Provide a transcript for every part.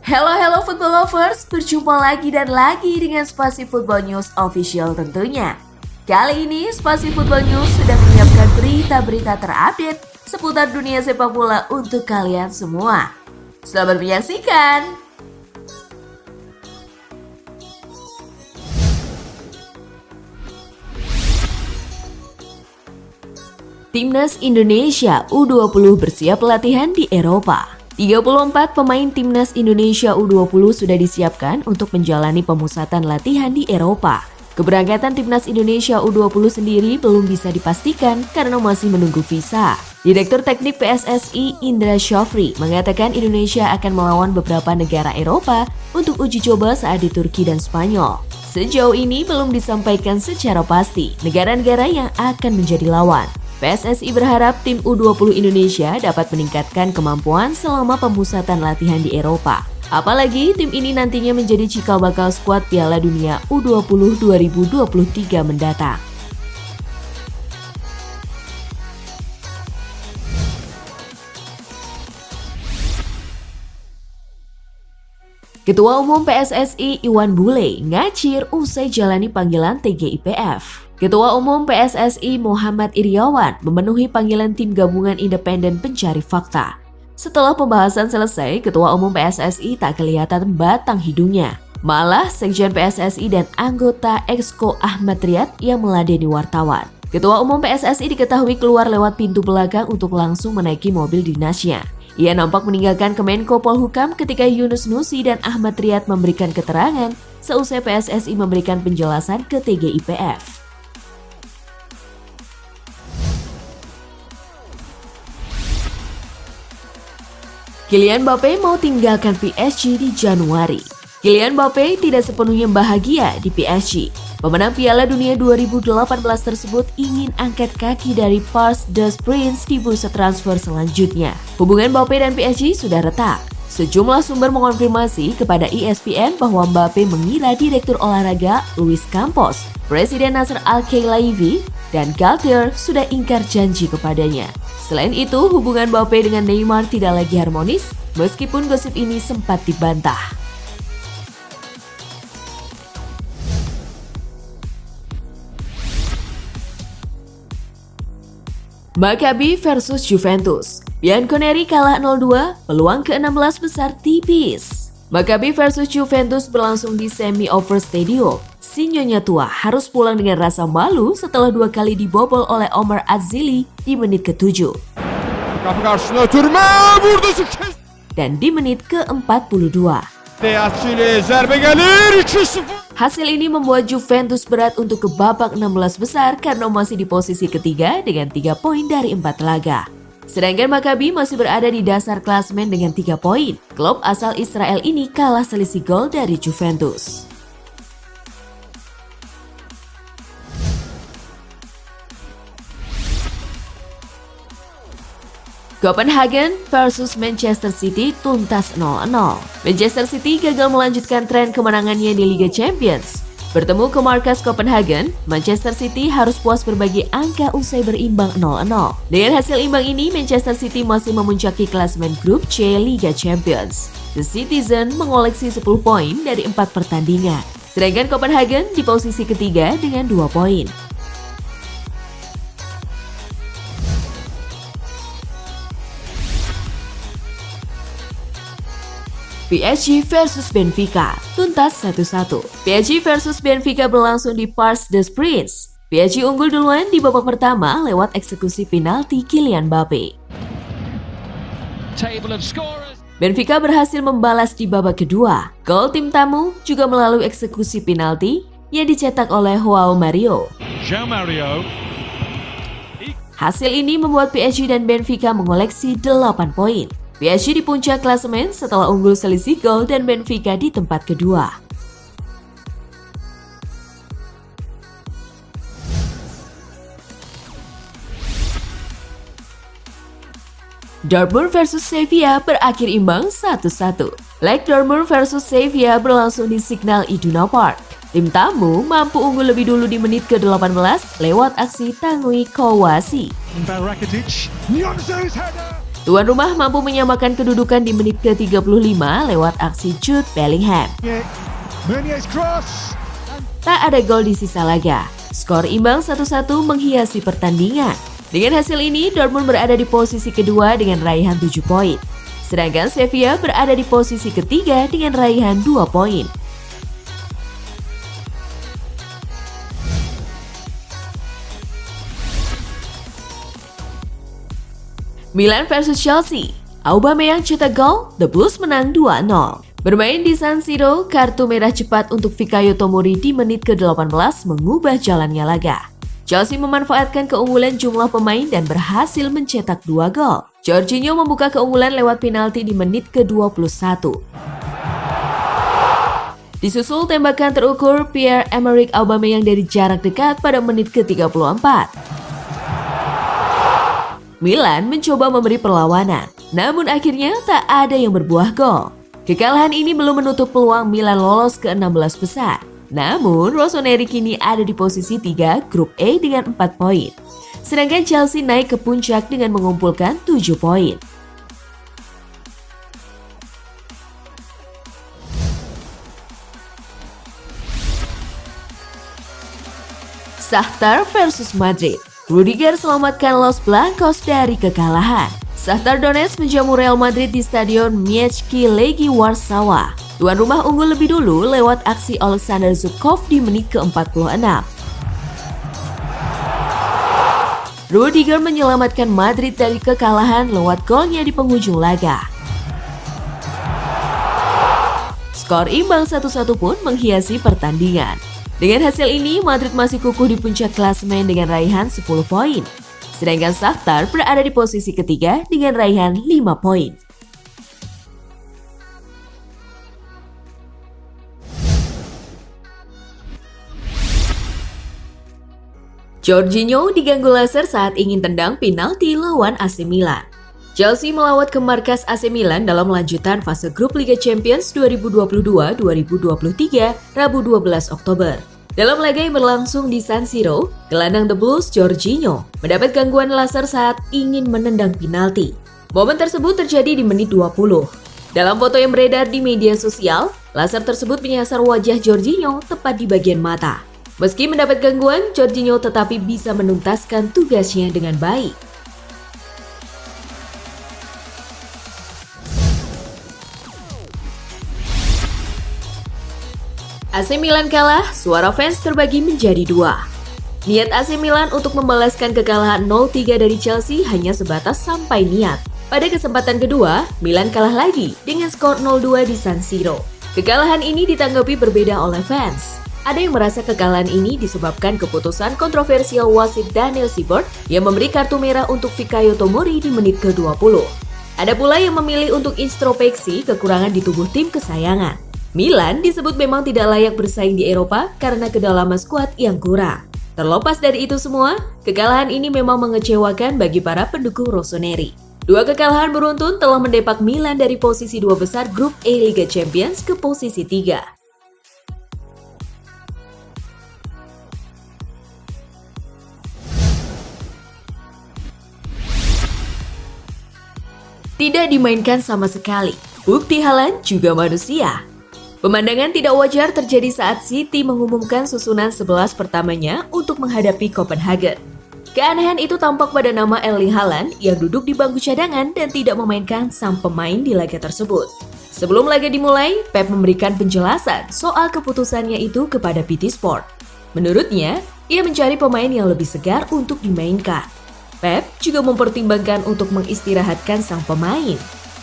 Hello football lovers, berjumpa lagi dan lagi dengan Spasi Football News Official tentunya. Kali ini Spasi Football News sudah menyiapkan berita-berita terupdate seputar dunia sepak bola untuk kalian semua. Selamat menyaksikan! Timnas Indonesia U20 bersiap latihan di Eropa. 34 pemain Timnas Indonesia U20 sudah disiapkan untuk menjalani pemusatan latihan di Eropa. Keberangkatan Timnas Indonesia U20 sendiri belum bisa dipastikan karena masih menunggu visa. Direktur Teknik PSSI Indra Syafri mengatakan Indonesia akan melawan beberapa negara Eropa untuk uji coba saat di Turki dan Spanyol. Sejauh ini belum disampaikan secara pasti negara-negara yang akan menjadi lawan. PSSI berharap tim U20 Indonesia dapat meningkatkan kemampuan selama pemusatan latihan di Eropa. Apalagi tim ini nantinya menjadi cikal bakal skuad Piala Dunia U20 2023 mendatang. Ketua Umum PSSI Iwan Bule ngacir usai jalani panggilan TGIPF. Ketua Umum PSSI Muhammad Iriawan memenuhi panggilan tim gabungan independen pencari fakta. Setelah pembahasan selesai, Ketua Umum PSSI tak kelihatan batang hidungnya. Malah Sekjen PSSI dan anggota Exco Ahmad Riyad yang meladeni wartawan. Ketua Umum PSSI diketahui keluar lewat pintu belakang untuk langsung menaiki mobil dinasnya. Ia nampak meninggalkan Kemenko Polhukam ketika Yunus Nusi dan Ahmad Riyad memberikan keterangan seusai PSSI memberikan penjelasan ke TGIPF. Kylian Mbappe mau tinggalkan PSG di Januari. Kylian Mbappe tidak sepenuhnya bahagia di PSG. Pemenang Piala Dunia 2018 tersebut ingin angkat kaki dari Parc des Princes di bursa transfer selanjutnya. Hubungan Mbappe dan PSG sudah retak. Sejumlah sumber mengonfirmasi kepada ESPN bahwa Mbappe mengira Direktur Olahraga Luis Campos, Presiden Nasser Al-Khelaifi, dan Galtier sudah ingkar janji kepadanya. Selain itu, hubungan Mbappe dengan Neymar tidak lagi harmonis, meskipun gosip ini sempat dibantah. Maccabi versus Juventus. Bianconeri kalah 0-2, peluang ke-16 besar tipis. Maccabi versus Juventus berlangsung di semi-over stadium. Si Nyonya tua harus pulang dengan rasa malu setelah 2 kali dibobol oleh Omar Atzili di menit ke-7. Dan di menit ke-42. Hasil ini membuat Juventus berat untuk ke babak 16 besar karena masih di posisi ketiga dengan 3 poin dari 4 laga. Sedangkan Maccabi masih berada di dasar klasemen dengan 3 poin. Klub asal Israel ini kalah selisih gol dari Juventus. Copenhagen versus Manchester City tuntas 0-0. Manchester City gagal melanjutkan tren kemenangannya di Liga Champions. Bertemu ke markas Copenhagen, Manchester City harus puas berbagi angka usai berimbang 0-0. Dengan hasil imbang ini, Manchester City masih memuncaki klasemen grup C Liga Champions. The Citizen mengoleksi 10 poin dari 4 pertandingan. Sedangkan Copenhagen di posisi ketiga dengan 2 poin. PSG versus Benfica, tuntas 1-1. PSG versus Benfica berlangsung di Parc des Princes. PSG unggul duluan di babak pertama lewat eksekusi penalti Kylian Mbappe. Benfica berhasil membalas di babak kedua. Gol tim tamu juga melalui eksekusi penalti yang dicetak oleh Joao Mario. Hasil ini membuat PSG dan Benfica mengoleksi 8 poin. PSG di puncak klasemen setelah unggul selisih gol dan Benfica di tempat kedua. Dortmund versus Sevilla berakhir imbang 1-1. Leg Dortmund versus Sevilla berlangsung di Signal Iduna Park. Tim tamu mampu unggul lebih dulu di menit ke-18 lewat aksi Tanguy Kouassi. Tuan rumah mampu menyamakan kedudukan di menit ke-35 lewat aksi Jude Bellingham. Tak ada gol di sisa laga. Skor imbang 1-1 menghiasi pertandingan. Dengan hasil ini, Dortmund berada di posisi kedua dengan raihan 7 poin. Sedangkan Sevilla berada di posisi ketiga dengan raihan 2 poin. Milan versus Chelsea. Aubameyang cetak gol, The Blues menang 2-0. Bermain di San Siro, kartu merah cepat untuk Fikayo Tomori di menit ke-18 mengubah jalannya laga. Chelsea memanfaatkan keunggulan jumlah pemain dan berhasil mencetak 2 gol. Jorginho membuka keunggulan lewat penalti di menit ke-21. Disusul tembakan terukur Pierre-Emerick Aubameyang dari jarak dekat pada menit ke-34. Milan mencoba memberi perlawanan, namun akhirnya tak ada yang berbuah gol. Kekalahan ini belum menutup peluang Milan lolos ke 16 besar. Namun, Rossoneri kini ada di posisi 3 grup A dengan 4 poin. Sedangkan Chelsea naik ke puncak dengan mengumpulkan 7 poin. Shakhtar versus Madrid. Rudiger selamatkan Los Blancos dari kekalahan. Shakhtar Donetsk menjamu Real Madrid di Stadion Miejki Legii Warsawa. Tuan rumah unggul lebih dulu lewat aksi Alexander Zubkov di menit ke-46. Rudiger menyelamatkan Madrid dari kekalahan lewat golnya di penghujung laga. Skor imbang 1-1 pun menghiasi pertandingan. Dengan hasil ini, Madrid masih kukuh di puncak klasemen dengan raihan 10 poin. Sedangkan Shakhtar berada di posisi ketiga dengan raihan 5 poin. Jorginho diganggu laser saat ingin tendang penalti lawan AC Milan. Chelsea melawat ke markas AC Milan dalam lanjutan fase grup Liga Champions 2022-2023 Rabu 12 Oktober. Dalam laga yang berlangsung di San Siro, gelandang The Blues Jorginho mendapat gangguan laser saat ingin menendang penalti. Momen tersebut terjadi di menit 20. Dalam foto yang beredar di media sosial, laser tersebut menyasar wajah Jorginho tepat di bagian mata. Meski mendapat gangguan, Jorginho tetapi bisa menuntaskan tugasnya dengan baik. AC Milan kalah, suara fans terbagi menjadi dua. Niat AC Milan untuk membalaskan kekalahan 0-3 dari Chelsea hanya sebatas sampai niat. Pada kesempatan kedua, Milan kalah lagi dengan skor 0-2 di San Siro. Kekalahan ini ditanggapi berbeda oleh fans. Ada yang merasa kekalahan ini disebabkan keputusan kontroversial wasit Daniel Sibort yang memberi kartu merah untuk Fikayo Tomori di menit ke-20. Ada pula yang memilih untuk introspeksi kekurangan di tubuh tim kesayangan. Milan disebut memang tidak layak bersaing di Eropa karena kedalaman skuad yang kurang. Terlepas dari itu semua, kekalahan ini memang mengecewakan bagi para pendukung Rossoneri. Dua kekalahan beruntun telah mendepak Milan dari posisi 2 besar grup A Liga Champions ke posisi 3. Tidak dimainkan sama sekali. Bukti Haaland juga manusia. Pemandangan tidak wajar terjadi saat City mengumumkan susunan 11 pertamanya untuk menghadapi Copenhagen. Keanehan itu tampak pada nama Erling Haaland yang duduk di bangku cadangan dan tidak memainkan sang pemain di laga tersebut. Sebelum laga dimulai, Pep memberikan penjelasan soal keputusannya itu kepada BT Sport. Menurutnya, ia mencari pemain yang lebih segar untuk dimainkan. Pep juga mempertimbangkan untuk mengistirahatkan sang pemain.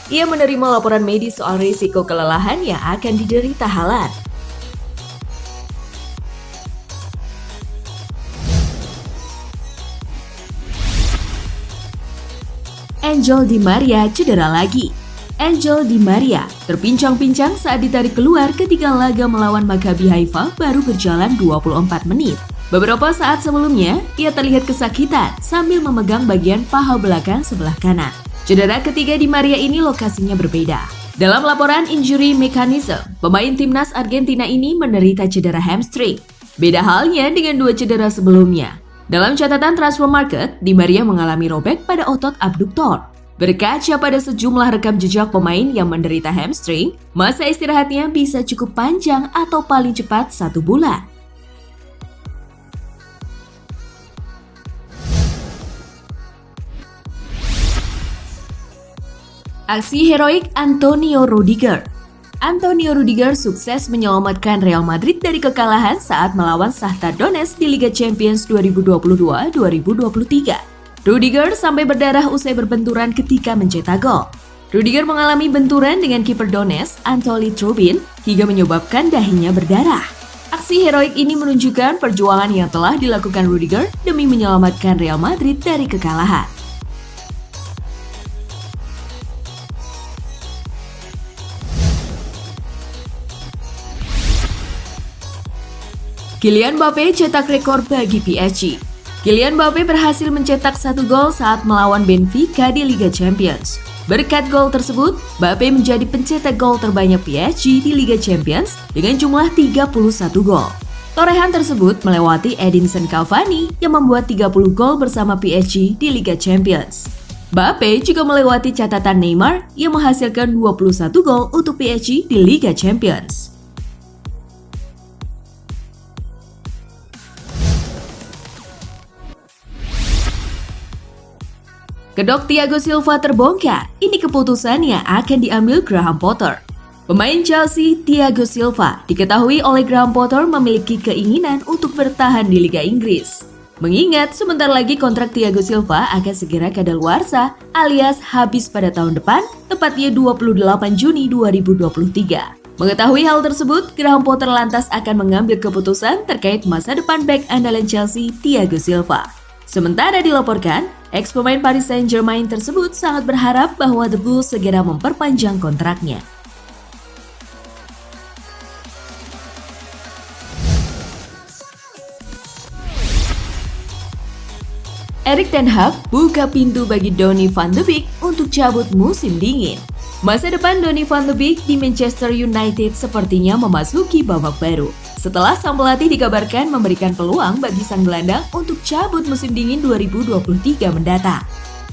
Ia menerima laporan medis soal risiko kelelahan yang akan diderita Haaland. Angel Di Maria cedera lagi. Angel Di Maria terpincang-pincang saat ditarik keluar ketika laga melawan Maccabi Haifa baru berjalan 24 menit. Beberapa saat sebelumnya, ia terlihat kesakitan sambil memegang bagian paha belakang sebelah kanan. Cedera ketiga Di Maria ini lokasinya berbeda. Dalam laporan injury mechanism, pemain timnas Argentina ini menderita cedera hamstring. Beda halnya dengan 2 cedera sebelumnya. Dalam catatan Transfer Market, Di Maria mengalami robek pada otot abduktor. Berkaca pada sejumlah rekam jejak pemain yang menderita hamstring, masa istirahatnya bisa cukup panjang atau paling cepat 1 bulan. Aksi heroik Antonio Rudiger. Antonio Rudiger sukses menyelamatkan Real Madrid dari kekalahan saat melawan Shakhtar Donetsk di Liga Champions 2022-2023. Rudiger sampai berdarah usai berbenturan ketika mencetak gol. Rudiger mengalami benturan dengan kiper Donetsk, Anatoly Trubin, hingga menyebabkan dahinya berdarah. Aksi heroik ini menunjukkan perjuangan yang telah dilakukan Rudiger demi menyelamatkan Real Madrid dari kekalahan. Kylian Mbappe cetak rekor bagi PSG. Kylian Mbappe berhasil mencetak 1 gol saat melawan Benfica di Liga Champions. Berkat gol tersebut, Mbappe menjadi pencetak gol terbanyak PSG di Liga Champions dengan jumlah 31 gol. Torehan tersebut melewati Edinson Cavani yang membuat 30 gol bersama PSG di Liga Champions. Mbappe juga melewati catatan Neymar yang menghasilkan 21 gol untuk PSG di Liga Champions. Kedok Thiago Silva terbongkar, ini keputusan yang akan diambil Graham Potter. Pemain Chelsea, Thiago Silva, diketahui oleh Graham Potter memiliki keinginan untuk bertahan di Liga Inggris. Mengingat sebentar lagi kontrak Thiago Silva akan segera kadaluarsa alias habis pada tahun depan, tepatnya 28 Juni 2023. Mengetahui hal tersebut, Graham Potter lantas akan mengambil keputusan terkait masa depan bek andalan Chelsea, Thiago Silva. Sementara dilaporkan, ex-pemain Paris Saint-Germain tersebut sangat berharap bahwa The Blues segera memperpanjang kontraknya. Erik ten Hag buka pintu bagi Donny van de Beek untuk cabut musim dingin. Masa depan Donny van de Beek di Manchester United sepertinya memasuki babak baru. Setelah sang pelatih dikabarkan memberikan peluang bagi sang gelandang untuk cabut musim dingin 2023 mendatang.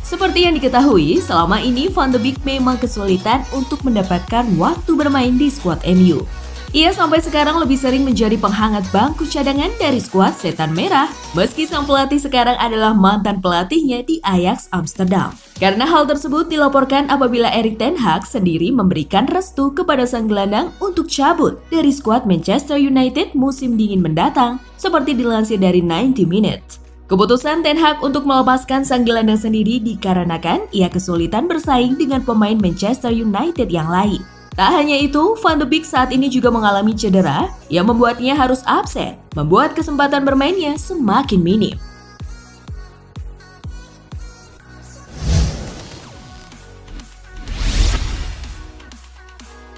Seperti yang diketahui, selama ini Van de Beek memang kesulitan untuk mendapatkan waktu bermain di skuad MU. Ia sampai sekarang lebih sering menjadi penghangat bangku cadangan dari skuad Setan Merah, meski sang pelatih sekarang adalah mantan pelatihnya di Ajax Amsterdam. Karena hal tersebut dilaporkan apabila Erik ten Hag sendiri memberikan restu kepada sang gelandang untuk cabut dari skuad Manchester United musim dingin mendatang, seperti dilansir dari 90 Minutes. Keputusan ten Hag untuk melepaskan sang gelandang sendiri dikarenakan ia kesulitan bersaing dengan pemain Manchester United yang lain. Tak hanya itu, Van de Beek saat ini juga mengalami cedera yang membuatnya harus absen, membuat kesempatan bermainnya semakin minim.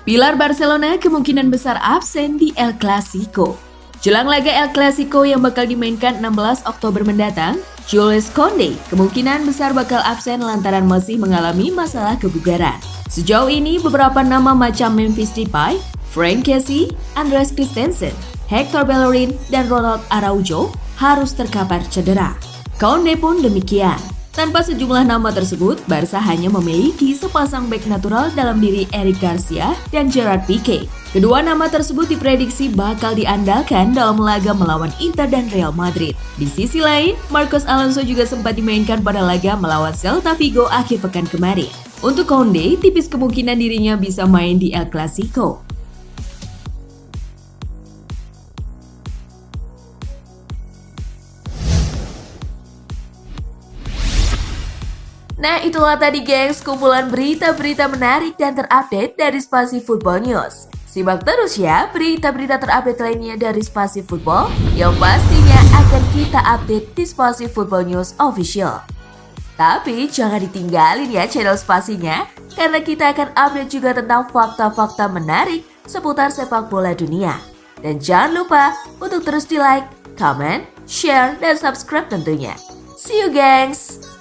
Pilar Barcelona kemungkinan besar absen di El Clasico. Jelang laga El Clasico yang bakal dimainkan 16 Oktober mendatang, Jules Koundé kemungkinan besar bakal absen lantaran masih mengalami masalah kebugaran. Sejauh ini beberapa nama macam Memphis Depay, Frank Kessie, Andreas Christensen, Hector Bellerin, dan Ronald Araujo harus terkapar cedera. Koundé pun demikian. Tanpa sejumlah nama tersebut, Barca hanya memiliki sepasang bek natural dalam diri Eric Garcia dan Gerard Piqué. Kedua nama tersebut diprediksi bakal diandalkan dalam laga melawan Inter dan Real Madrid. Di sisi lain, Marcos Alonso juga sempat dimainkan pada laga melawan Celta Vigo akhir pekan kemarin. Untuk Koundé, tipis kemungkinan dirinya bisa main di El Clasico. Nah, itulah tadi gengs kumpulan berita-berita menarik dan terupdate dari Spasi Football News. Simak terus ya berita-berita terupdate lainnya dari Spasi Football yang pastinya akan kita update di Spasi Football News Official. Tapi jangan ditinggalin ya channel Spasinya, karena kita akan update juga tentang fakta-fakta menarik seputar sepak bola dunia. Dan jangan lupa untuk terus di like, comment, share, dan subscribe tentunya. See you gengs!